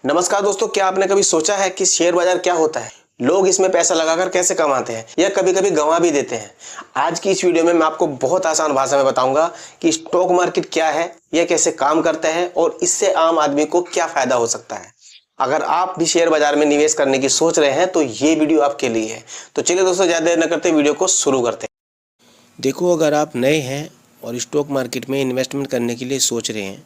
नमस्कार दोस्तों, क्या आपने कभी सोचा है कि शेयर बाजार क्या होता है, लोग इसमें पैसा लगाकर कैसे कमाते हैं या कभी कभी गंवा भी देते हैं। आज की इस वीडियो में मैं आपको बहुत आसान भाषा में बताऊंगा कि स्टॉक मार्केट क्या है, यह कैसे काम करता है और इससे आम आदमी को क्या फायदा हो सकता है। अगर आप भी शेयर बाजार में निवेश करने की सोच रहे हैं तो ये वीडियो आपके लिए है। तो चलिए दोस्तों, ज़्यादा देर न करते वीडियो को शुरू करते हैं। देखो, अगर आप नए हैं और स्टॉक मार्केट में इन्वेस्टमेंट करने के लिए सोच रहे हैं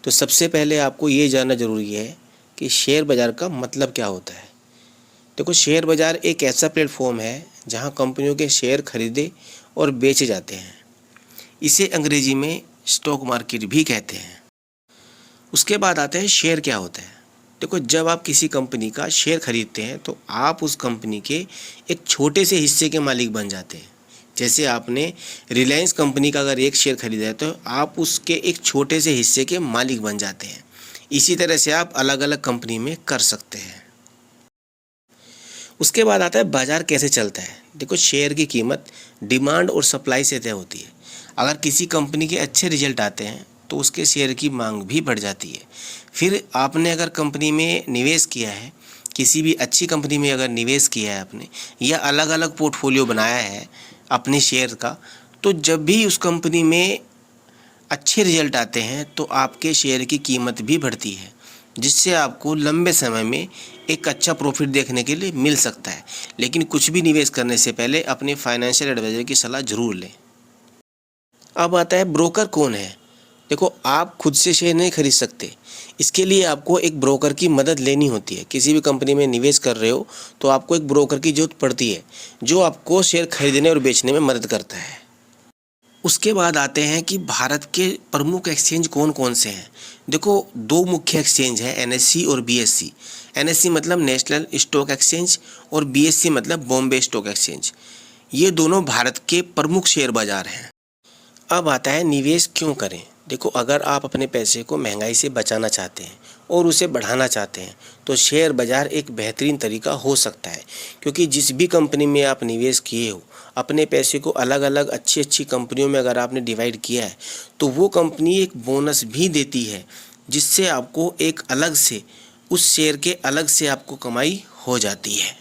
तो सबसे पहले आपको ये जानना ज़रूरी है कि शेयर बाज़ार का मतलब क्या होता है। देखो, शेयर बाज़ार एक ऐसा प्लेटफॉर्म है जहां कंपनियों के शेयर खरीदे और बेचे जाते हैं। इसे अंग्रेजी में स्टॉक मार्केट भी कहते हैं। उसके बाद आते हैं शेयर क्या होता है। देखो, जब आप किसी कंपनी का शेयर खरीदते हैं तो आप उस कंपनी के एक छोटे से हिस्से के मालिक बन जाते हैं। जैसे आपने रिलायंस कंपनी का अगर एक शेयर खरीदा है तो आप उसके एक छोटे से हिस्से के मालिक बन जाते हैं। इसी तरह से आप अलग अलग कंपनी में कर सकते हैं। उसके बाद आता है बाजार कैसे चलता है। देखो, शेयर की कीमत डिमांड और सप्लाई से तय होती है। अगर किसी कंपनी के अच्छे रिजल्ट आते हैं तो उसके शेयर की मांग भी बढ़ जाती है। फिर आपने अगर कंपनी में निवेश किया है, किसी भी अच्छी कंपनी में अगर निवेश किया है आपने, या अलग अलग पोर्टफोलियो बनाया है अपने शेयर का, तो जब भी उस कंपनी में अच्छे रिजल्ट आते हैं तो आपके शेयर की कीमत भी बढ़ती है, जिससे आपको लंबे समय में एक अच्छा प्रॉफिट देखने के लिए मिल सकता है। लेकिन कुछ भी निवेश करने से पहले अपने फाइनेंशियल एडवाइजर की सलाह जरूर लें। अब आता है ब्रोकर कौन है। देखो, आप खुद से शेयर नहीं खरीद सकते। इसके लिए आपको एक ब्रोकर की मदद लेनी होती है। किसी भी कंपनी में निवेश कर रहे हो तो आपको एक ब्रोकर की जरूरत पड़ती है जो आपको शेयर खरीदने और बेचने में मदद करता है। उसके बाद आते हैं कि भारत के प्रमुख एक्सचेंज कौन कौन से हैं। देखो, दो मुख्य एक्सचेंज हैं, एनएससी और बीएससी। एनएससी मतलब नेशनल स्टॉक एक्सचेंज और बीएससी मतलब बॉम्बे स्टॉक एक्सचेंज। ये दोनों भारत के प्रमुख शेयर बाजार हैं। अब आता है निवेश क्यों करें। देखो, अगर आप अपने पैसे को महंगाई से बचाना चाहते हैं और उसे बढ़ाना चाहते हैं तो शेयर बाज़ार एक बेहतरीन तरीका हो सकता है। क्योंकि जिस भी कंपनी में आप निवेश किए हो, अपने पैसे को अलग अलग अच्छी अच्छी कंपनियों में अगर आपने डिवाइड किया है तो वो कंपनी एक बोनस भी देती है, जिससे आपको एक अलग से उस शेयर के अलग से आपको कमाई हो जाती है।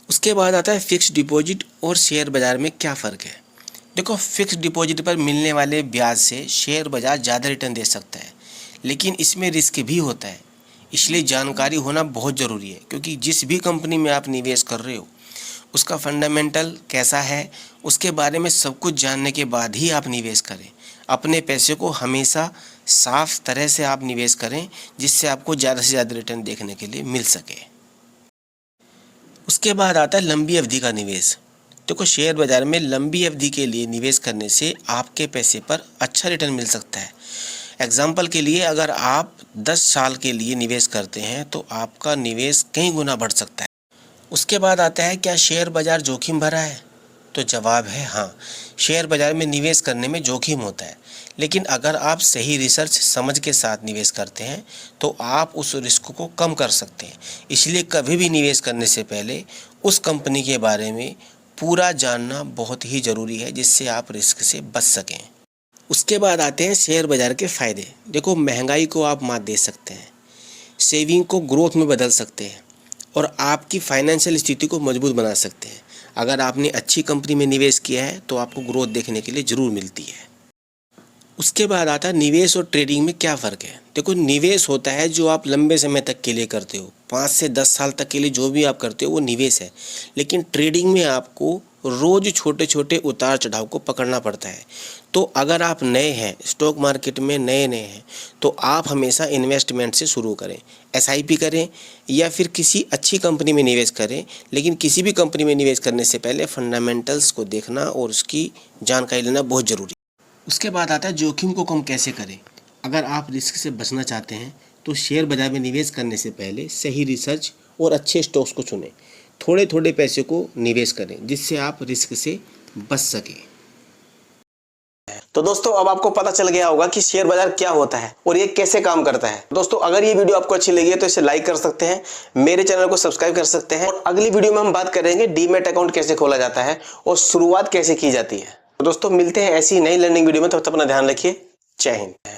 उसके बाद आता है फिक्स्ड डिपॉजिट और शेयर बाज़ार में क्या फ़र्क है। देखो, फिक्स्ड डिपॉजिट पर मिलने वाले ब्याज से शेयर बाज़ार ज़्यादा रिटर्न दे सकता है, लेकिन इसमें रिस्क भी होता है। इसलिए जानकारी होना बहुत ज़रूरी है, क्योंकि जिस भी कंपनी में आप निवेश कर रहे हो उसका फंडामेंटल कैसा है, उसके बारे में सब कुछ जानने के बाद ही आप निवेश करें। अपने पैसे को हमेशा साफ तरह से आप निवेश करें, जिससे आपको ज़्यादा से ज़्यादा रिटर्न देखने के लिए मिल सके। उसके बाद आता है लंबी अवधि का निवेश। देखो, शेयर बाज़ार में लंबी अवधि के लिए निवेश करने से आपके पैसे पर अच्छा रिटर्न मिल सकता है। एग्जाम्पल के लिए, अगर आप 10 साल के लिए निवेश करते हैं तो आपका निवेश कई गुना बढ़ सकता है। उसके बाद आता है, क्या शेयर बाज़ार जोखिम भरा है। तो जवाब है हाँ, शेयर बाज़ार में निवेश करने में जोखिम होता है, लेकिन अगर आप सही रिसर्च समझ के साथ निवेश करते हैं तो आप उस रिस्क को कम कर सकते हैं। इसलिए कभी भी निवेश करने से पहले उस कंपनी के बारे में पूरा जानना बहुत ही ज़रूरी है, जिससे आप रिस्क से बच सकें। उसके बाद आते हैं शेयर बाज़ार के फ़ायदे। देखो, महंगाई को आप मात दे सकते हैं, सेविंग को ग्रोथ में बदल सकते हैं और आपकी फाइनेंशियल स्थिति को मजबूत बना सकते हैं। अगर आपने अच्छी कंपनी में निवेश किया है तो आपको ग्रोथ देखने के लिए ज़रूर मिलती है। उसके बाद आता है निवेश और ट्रेडिंग में क्या फ़र्क है। देखो, निवेश होता है जो आप लंबे समय तक के लिए करते हो, 5 से 10 साल तक के लिए जो भी आप करते हो वो निवेश है। लेकिन ट्रेडिंग में आपको रोज़ छोटे छोटे उतार चढ़ाव को पकड़ना पड़ता है। तो अगर आप नए हैं, स्टॉक मार्केट में नए हैं, तो आप हमेशा इन्वेस्टमेंट से शुरू करें। एसआईपी करें या फिर किसी अच्छी कंपनी में निवेश करें, लेकिन किसी भी कंपनी में निवेश करने से पहले फंडामेंटल्स को देखना और उसकी जानकारी लेना बहुत ज़रूरी है। उसके बाद आता है जोखिम को कम कैसे करें। अगर आप रिस्क से बचना चाहते हैं तो शेयर बाज़ार में निवेश करने से पहले सही रिसर्च और अच्छे स्टॉक्स को चुनें। थोड़े थोड़े पैसे को निवेश करें, जिससे आप रिस्क से बच सकें। तो दोस्तों, अब आपको पता चल गया होगा कि शेयर बाजार क्या होता है और ये कैसे काम करता है। दोस्तों, अगर ये वीडियो आपको अच्छी लगी है तो इसे लाइक कर सकते हैं, मेरे चैनल को सब्सक्राइब कर सकते हैं और अगली वीडियो में हम बात करेंगे डीमैट अकाउंट कैसे खोला जाता है और शुरुआत कैसे की जाती है। तो दोस्तों, मिलते हैं ऐसी नई लर्निंग वीडियो में। तब तक अपना ध्यान रखिए। जय हिंद।